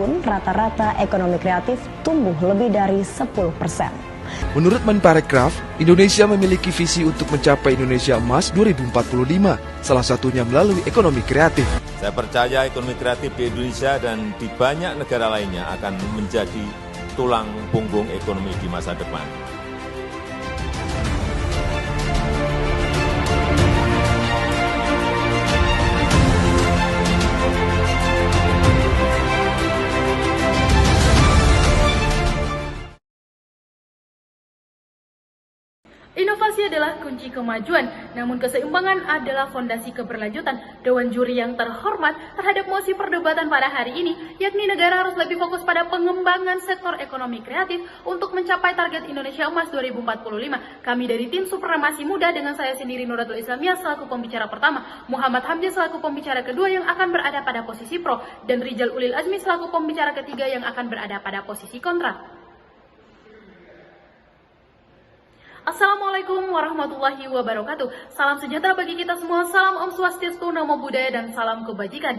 tahun rata-rata ekonomi kreatif tumbuh lebih dari 10%. Menurut Menparekraf, Indonesia memiliki visi untuk mencapai Indonesia Emas 2045, salah satunya melalui ekonomi kreatif. Saya percaya ekonomi kreatif di Indonesia dan di banyak negara lainnya akan menjadi tulang punggung ekonomi di masa depan. Inovasi adalah kunci kemajuan, namun keseimbangan adalah fondasi keberlanjutan. Dewan Juri yang terhormat terhadap mosi perdebatan pada hari ini, yakni negara harus lebih fokus pada pengembangan sektor ekonomi kreatif untuk mencapai target Indonesia Emas 2045. Kami dari tim Supremasi Muda dengan saya sendiri Nuratul Islamiyah selaku pembicara pertama, Muhammad Hamdi selaku pembicara kedua yang akan berada pada posisi pro, dan Rijal Ulil Azmi selaku pembicara ketiga yang akan berada pada posisi kontra. Assalamualaikum warahmatullahi wabarakatuh. Salam sejahtera bagi kita semua, salam Om Swastiastu, Namo Buddhaya, dan salam kebajikan.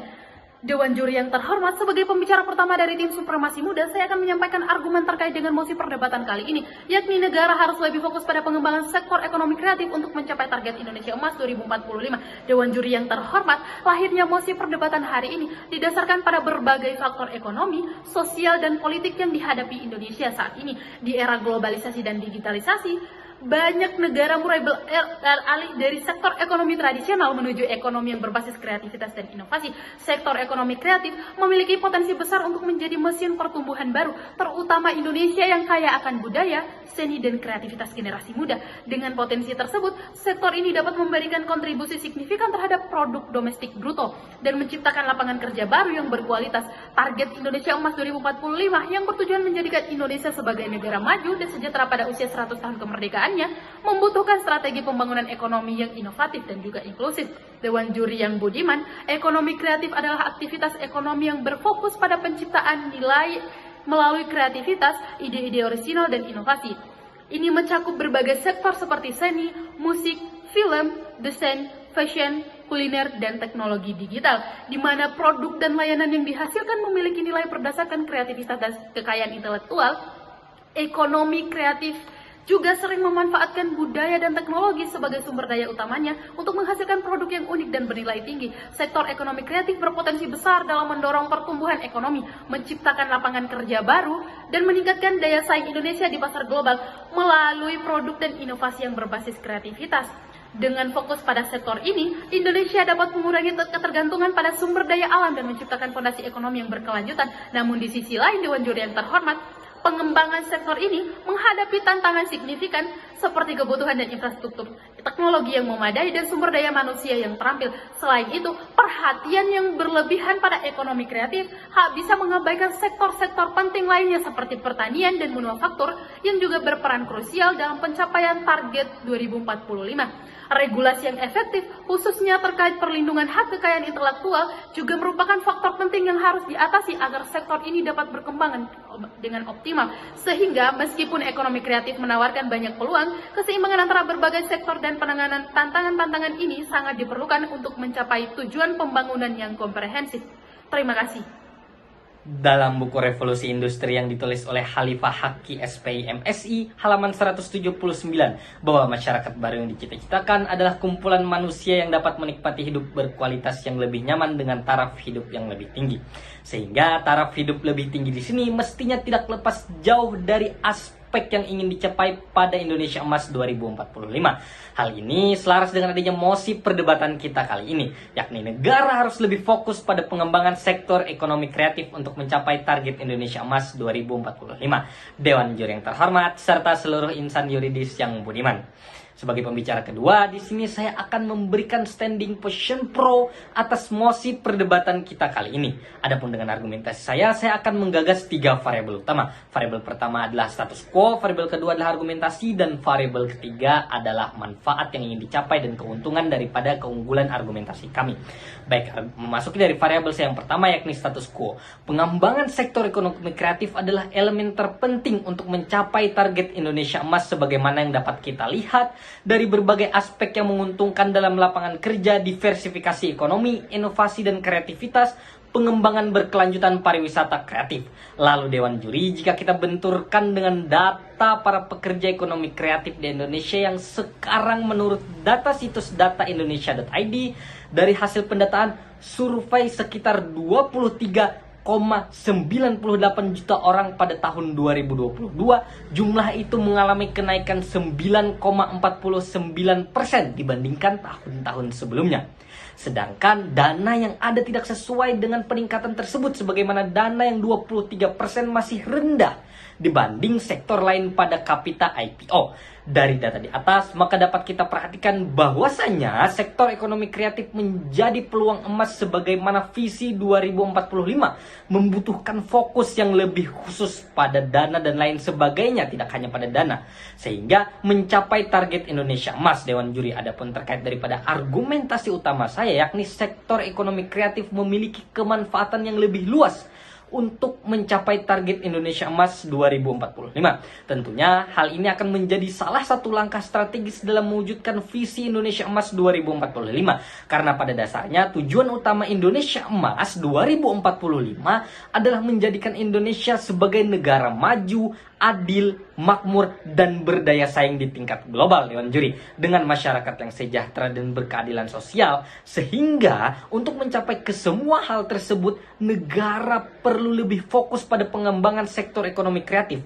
Dewan Juri yang terhormat, sebagai pembicara pertama dari tim Supremasi Muda, saya akan menyampaikan argumen terkait dengan mosi perdebatan kali ini, yakni negara harus lebih fokus pada pengembangan sektor ekonomi kreatif untuk mencapai target Indonesia Emas 2045. Dewan Juri yang terhormat, lahirnya mosi perdebatan hari ini didasarkan pada berbagai faktor ekonomi, sosial, dan politik yang dihadapi Indonesia saat ini. Di era globalisasi dan digitalisasi, banyak negara mulai beralih dari sektor ekonomi tradisional menuju ekonomi yang berbasis kreativitas dan inovasi. Sektor ekonomi kreatif memiliki potensi besar untuk menjadi mesin pertumbuhan baru, terutama Indonesia yang kaya akan budaya, seni, dan kreativitas generasi muda. Dengan potensi tersebut, sektor ini dapat memberikan kontribusi signifikan terhadap produk domestik bruto dan menciptakan lapangan kerja baru yang berkualitas. Target Indonesia Emas 2045 yang bertujuan menjadikan Indonesia sebagai negara maju dan sejahtera pada usia 100 tahun kemerdekaan membutuhkan strategi pembangunan ekonomi yang inovatif dan juga inklusif. Dewan Juri yang budiman, ekonomi kreatif adalah aktivitas ekonomi yang berfokus pada penciptaan nilai melalui kreativitas, ide-ide orisinal, dan inovasi. Ini mencakup berbagai sektor seperti seni, musik, film, desain, fashion, kuliner, dan teknologi digital, di mana produk dan layanan yang dihasilkan memiliki nilai berdasarkan kreativitas dan kekayaan intelektual. Ekonomi kreatif juga sering memanfaatkan budaya dan teknologi sebagai sumber daya utamanya untuk menghasilkan produk yang unik dan bernilai tinggi. Sektor ekonomi kreatif berpotensi besar dalam mendorong pertumbuhan ekonomi, menciptakan lapangan kerja baru, dan meningkatkan daya saing Indonesia di pasar global melalui produk dan inovasi yang berbasis kreativitas. Dengan fokus pada sektor ini, Indonesia dapat mengurangi ketergantungan pada sumber daya alam dan menciptakan fondasi ekonomi yang berkelanjutan. Namun di sisi lain, Dewan Juri yang terhormat, pengembangan sektor ini menghadapi tantangan signifikan seperti kebutuhan dan infrastruktur teknologi yang memadai dan sumber daya manusia yang terampil. Selain itu, perhatian yang berlebihan pada ekonomi kreatif bisa mengabaikan sektor-sektor penting lainnya seperti pertanian dan manufaktur yang juga berperan krusial dalam pencapaian target 2045. Regulasi yang efektif, khususnya terkait perlindungan hak kekayaan intelektual, juga merupakan faktor penting yang harus diatasi agar sektor ini dapat berkembang dengan optimal. Sehingga meskipun ekonomi kreatif menawarkan banyak peluang, keseimbangan antara berbagai sektor dan penanganan tantangan-tantangan ini sangat diperlukan untuk mencapai tujuan pembangunan yang komprehensif. Terima kasih. Dalam buku Revolusi Industri yang ditulis oleh Khalifah Haqqi SPI MSI halaman 179 bahwa masyarakat baru yang dicita-citakan adalah kumpulan manusia yang dapat menikmati hidup berkualitas yang lebih nyaman dengan taraf hidup yang lebih tinggi. Sehingga taraf hidup lebih tinggi di sini mestinya tidak lepas jauh dari aspek yang ingin dicapai pada Indonesia Emas 2045. Hal ini selaras dengan adanya mosi perdebatan kita kali ini, yakni negara harus lebih fokus pada pengembangan sektor ekonomi kreatif untuk mencapai target Indonesia Emas 2045. Dewan Juri yang terhormat serta seluruh insan yuridis yang budiman. Sebagai pembicara kedua, di sini saya akan memberikan standing position pro atas mosi perdebatan kita kali ini. Adapun dengan argumentasi saya akan menggagas 3 variabel utama. Variabel pertama adalah status quo, variabel kedua adalah argumentasi, dan variabel ketiga adalah manfaat yang ingin dicapai dan keuntungan daripada keunggulan argumentasi kami. Baik, memasuki dari variabel saya yang pertama yakni status quo. Pengembangan sektor ekonomi kreatif adalah elemen terpenting untuk mencapai target Indonesia Emas sebagaimana yang dapat kita lihat dari berbagai aspek yang menguntungkan dalam lapangan kerja, diversifikasi ekonomi, inovasi dan kreativitas, pengembangan berkelanjutan pariwisata kreatif. Lalu Dewan Juri, jika kita benturkan dengan data para pekerja ekonomi kreatif di Indonesia yang sekarang menurut data situs dataindonesia.id, dari hasil pendataan survei sekitar 23,98 juta orang pada tahun 2022, jumlah itu mengalami kenaikan 9,49% dibandingkan tahun-tahun sebelumnya. Sedangkan dana yang ada tidak sesuai dengan peningkatan tersebut, sebagaimana dana yang 23% masih rendah dibanding sektor lain pada kapita IPO. Dari data di atas, maka dapat kita perhatikan bahwasanya sektor ekonomi kreatif menjadi peluang emas sebagaimana visi 2045 membutuhkan fokus yang lebih khusus pada dana dan lain sebagainya, tidak hanya pada dana, sehingga mencapai target Indonesia Emas. Dewan Juri, adapun terkait daripada argumentasi utama saya, yakni sektor ekonomi kreatif memiliki kemanfaatan yang lebih luas untuk mencapai target Indonesia Emas 2045. Tentunya hal ini akan menjadi salah satu langkah strategis dalam mewujudkan visi Indonesia Emas 2045. Karena pada dasarnya tujuan utama Indonesia Emas 2045 adalah menjadikan Indonesia sebagai negara maju, adil, makmur, dan berdaya saing di tingkat global, Dewan Juri, dengan masyarakat yang sejahtera dan berkeadilan sosial. Sehingga untuk mencapai kesemua hal tersebut, negara perlu lebih fokus pada pengembangan sektor ekonomi kreatif.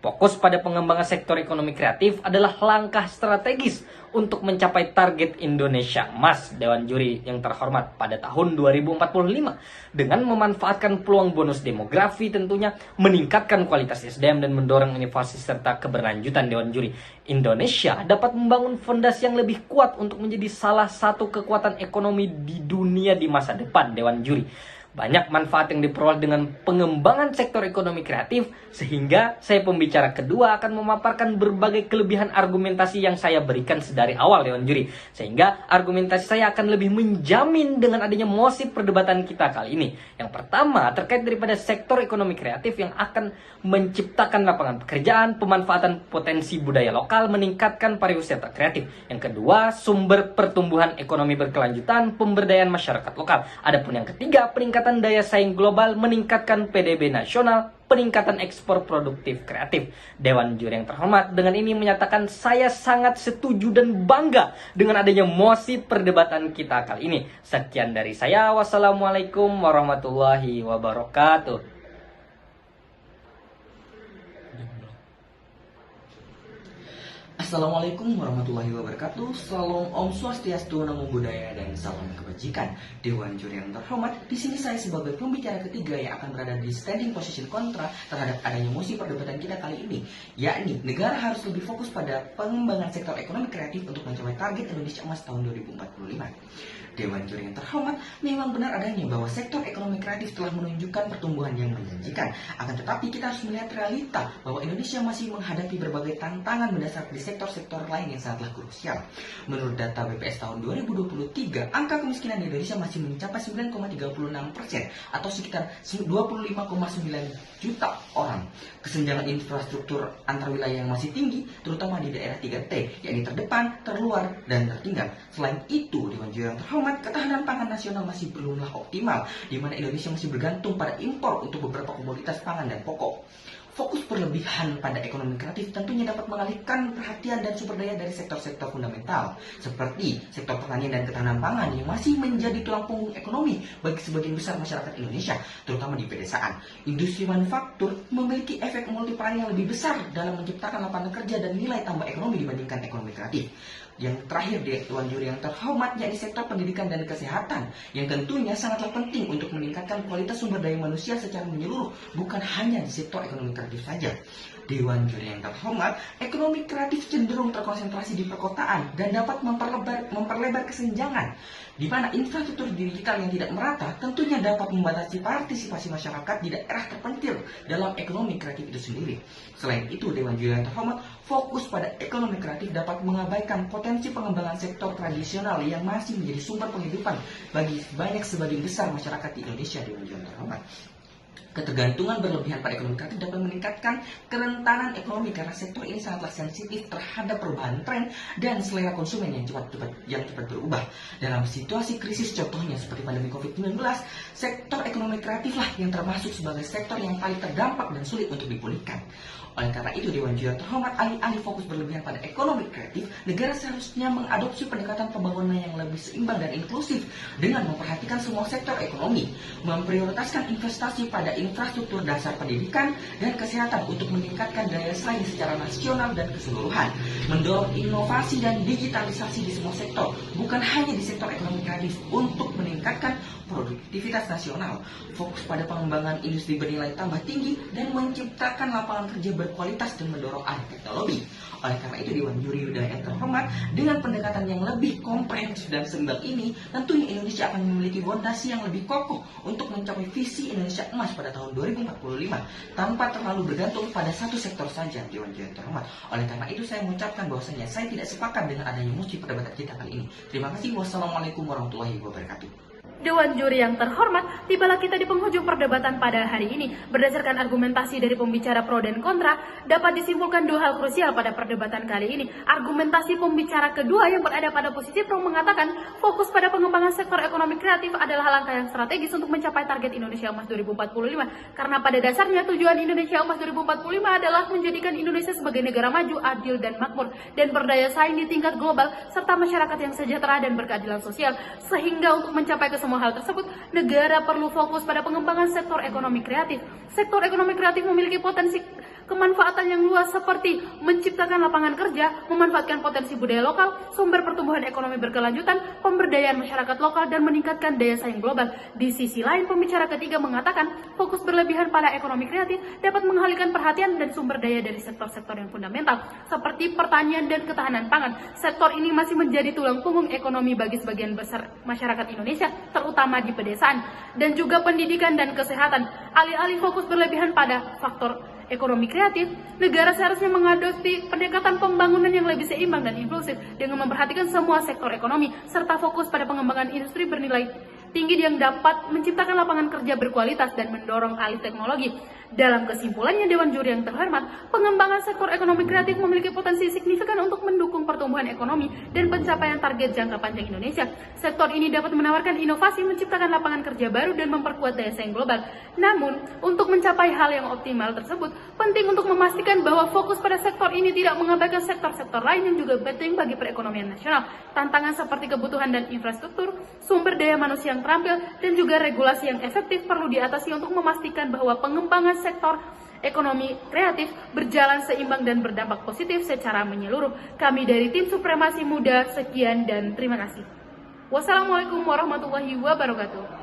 Fokus pada pengembangan sektor ekonomi kreatif adalah langkah strategis untuk mencapai target Indonesia Emas, Dewan Juri yang terhormat, pada tahun 2045 dengan memanfaatkan peluang bonus demografi, tentunya meningkatkan kualitas SDM dan mendorong inovasi serta keberlanjutan. Dewan Juri, Indonesia dapat membangun fondasi yang lebih kuat untuk menjadi salah satu kekuatan ekonomi di dunia di masa depan. Dewan Juri, banyak manfaat yang diperoleh dengan pengembangan sektor ekonomi kreatif, sehingga saya pembicara kedua akan memaparkan berbagai kelebihan argumentasi yang saya berikan sedari awal, Dewan Juri, sehingga argumentasi saya akan lebih menjamin dengan adanya mosi perdebatan kita kali ini. Yang pertama, terkait daripada sektor ekonomi kreatif yang akan menciptakan lapangan pekerjaan, pemanfaatan potensi budaya lokal, meningkatkan pariwisata kreatif. Yang kedua, sumber pertumbuhan ekonomi berkelanjutan, pemberdayaan masyarakat lokal. Adapun yang ketiga, peningkatan daya saing global, meningkatkan PDB nasional, peningkatan ekspor produktif kreatif. Dewan Juri yang terhormat, dengan ini menyatakan saya sangat setuju dan bangga dengan adanya mosi perdebatan kita kali ini. Sekian dari saya. Wassalamualaikum warahmatullahi wabarakatuh. Assalamualaikum warahmatullahi wabarakatuh. Salam Om Swastiastu, Namo Buddhaya, dan salam kebajikan. Dewan Juri yang terhormat, di sini saya sebagai pembicara ketiga yang akan berada di standing position kontra terhadap adanya mosi perdebatan kita kali ini, yakni negara harus lebih fokus pada pengembangan sektor ekonomi kreatif untuk mencapai target Indonesia Emas tahun 2045. Dewan Juri yang terhormat, memang benar adanya bahwa sektor ekonomi kreatif telah menunjukkan pertumbuhan yang menjanjikan. Akan tetapi kita harus melihat realita bahwa Indonesia masih menghadapi berbagai tantangan mendasar di sektor-sektor lain yang sangatlah krusial. Menurut data BPS tahun 2023, angka kemiskinan di Indonesia masih mencapai 9,36% atau sekitar 25,9 juta orang. Kesenjangan infrastruktur antar wilayah yang masih tinggi, terutama di daerah 3T, yakni terdepan, terluar, dan tertinggal. Selain itu, Dewan Juri yang terhormat, ketahanan pangan nasional masih belumlah optimal, di mana Indonesia masih bergantung pada impor untuk beberapa komoditas pangan dan pokok. Fokus berlebihan pada ekonomi kreatif tentunya dapat mengalihkan perhatian dan sumber daya dari sektor-sektor fundamental seperti sektor pertanian dan ketahanan pangan yang masih menjadi tulang punggung ekonomi bagi sebagian besar masyarakat Indonesia, terutama di pedesaan. Industri manufaktur memiliki efek multiplier yang lebih besar dalam menciptakan lapangan kerja dan nilai tambah ekonomi dibandingkan ekonomi kreatif. Yang terakhir, Dewan Juri yang terhormat, yakni sektor pendidikan dan kesehatan, yang tentunya sangatlah penting untuk meningkatkan kualitas sumber daya manusia secara menyeluruh, bukan hanya di sektor ekonomi kreatif saja. Dewan Juri yang terhormat, ekonomi kreatif cenderung terkonsentrasi di perkotaan dan dapat memperlebar kesenjangan, di mana infrastruktur digital yang tidak merata tentunya dapat membatasi partisipasi masyarakat di daerah terpencil dalam ekonomi kreatif itu sendiri. Selain itu, Dewan Juri yang terhormat, fokus pada ekonomi kreatif dapat mengabaikan potensi pengembangan sektor tradisional yang masih menjadi sumber penghidupan bagi sebagian besar masyarakat di Indonesia. Dewan Juri yang terhormat, Ketergantungan berlebihan pada ekonomi kreatif dapat meningkatkan kerentanan ekonomi karena sektor ini sangatlah sensitif terhadap perubahan tren dan selera konsumen yang cepat berubah. Dalam situasi krisis contohnya seperti pandemi COVID-19, sektor ekonomi kreatiflah yang termasuk sebagai sektor yang paling terdampak dan sulit untuk dipulihkan. Oleh karena itu, Dewan Juri yang terhormat, alih-alih fokus berlebihan pada ekonomi kreatif, negara seharusnya mengadopsi pendekatan pembangunan yang lebih seimbang dan inklusif dengan memperhatikan semua sektor ekonomi, memprioritaskan investasi pada infrastruktur dasar pendidikan dan kesehatan untuk meningkatkan daya saing secara nasional dan keseluruhan, mendorong inovasi dan digitalisasi di semua sektor, bukan hanya di sektor ekonomi kreatif untuk meningkatkan produktivitas nasional, fokus pada pengembangan industri bernilai tambah tinggi dan menciptakan lapangan kerja berkualitas dan mendorong alih teknologi. Oleh karena itu, Dewan Juri Yuda yang terhormat, dengan pendekatan yang lebih komprehensif dan seimbang ini, tentunya Indonesia akan memiliki fondasi yang lebih kokoh untuk mencapai visi Indonesia Emas pada tahun 2045 tanpa terlalu bergantung pada satu sektor saja, Dewan Juri yang terhormat. Oleh karena itu, saya mengucapkan bahwasanya saya tidak sepakat dengan adanya musti perdebatan kita kali ini. Terima kasih. Wassalamualaikum warahmatullahi wabarakatuh. Dewan Juri yang terhormat, tibalah kita di penghujung perdebatan pada hari ini. Berdasarkan argumentasi dari pembicara pro dan kontra, dapat disimpulkan dua hal krusial pada perdebatan kali ini. Argumentasi pembicara kedua yang berada pada posisi pro mengatakan fokus pada pengembangan sektor ekonomi kreatif adalah langkah yang strategis untuk mencapai target Indonesia Emas 2045. Karena pada dasarnya tujuan Indonesia Emas 2045 adalah menjadikan Indonesia sebagai negara maju, adil dan makmur, dan berdaya saing di tingkat global, serta masyarakat yang sejahtera dan berkeadilan sosial. Sehingga untuk mencapai semua hal tersebut, negara perlu fokus pada pengembangan sektor ekonomi kreatif. Sektor ekonomi kreatif memiliki potensi kemanfaatan yang luas seperti menciptakan lapangan kerja, memanfaatkan potensi budaya lokal, sumber pertumbuhan ekonomi berkelanjutan, pemberdayaan masyarakat lokal, dan meningkatkan daya saing global. Di sisi lain, pembicara ketiga mengatakan fokus berlebihan pada ekonomi kreatif dapat mengalihkan perhatian dan sumber daya dari sektor-sektor yang fundamental, seperti pertanian dan ketahanan pangan. Sektor ini masih menjadi tulang punggung ekonomi bagi sebagian besar masyarakat Indonesia, terutama di pedesaan, dan juga pendidikan dan kesehatan. Alih-alih fokus berlebihan pada faktor ekonomi kreatif, negara seharusnya mengadopsi pendekatan pembangunan yang lebih seimbang dan inklusif dengan memperhatikan semua sektor ekonomi, serta fokus pada pengembangan industri bernilai tinggi yang dapat menciptakan lapangan kerja berkualitas dan mendorong alih teknologi. Dalam kesimpulannya, Dewan Juri yang terhormat, pengembangan sektor ekonomi kreatif memiliki potensi signifikan untuk mendukung pertumbuhan ekonomi dan pencapaian target jangka panjang Indonesia. Sektor ini dapat menawarkan inovasi, menciptakan lapangan kerja baru, dan memperkuat daya saing global. Namun, untuk mencapai hal yang optimal tersebut, penting untuk memastikan bahwa fokus pada sektor ini tidak mengabaikan sektor-sektor lain yang juga penting bagi perekonomian nasional. Tantangan seperti kebutuhan dan infrastruktur, sumber daya manusia yang terampil, dan juga regulasi yang efektif perlu diatasi untuk memastikan bahwa pengembangan sektor ekonomi kreatif berjalan seimbang dan berdampak positif secara menyeluruh. Kami dari Tim Supremasi Muda, sekian dan terima kasih. Wassalamualaikum warahmatullahi wabarakatuh.